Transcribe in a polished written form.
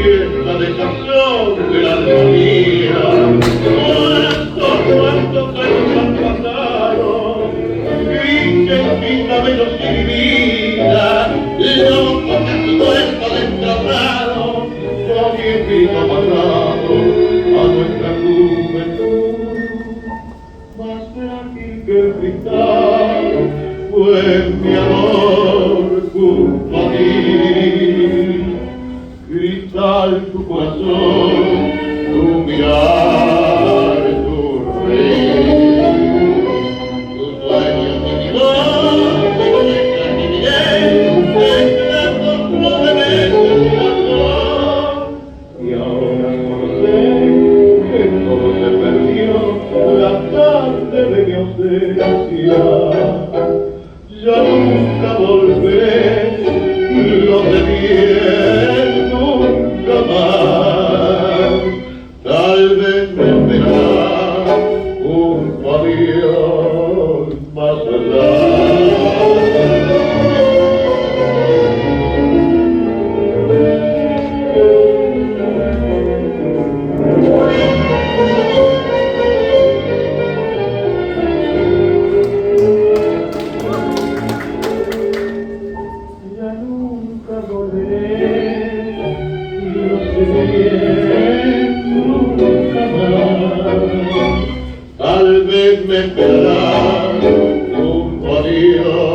fiesta de canción del alma mía. Cuántos años han pasado y que infinitamente sin vida, loco que tu cuerpo destrozado, con viejito pasado a nuestra juventud. Más frágil que el cristal fue mi amor junto a ti. Cristal, tu corazón, tu mirar, tu reír, tus sueños y mi voz, nuestra timidez, nuestra profundamente tu corazón. Y ahora conocer que todo se perdió, la tarde de mi ausencia. Ya nunca volveré, lo sé bien, nunca más. Tal vez me esperará junto a Dios más allá. Ya nunca volveré, lo sé bien, nunca más. Tal vez me esperará junto a Dios.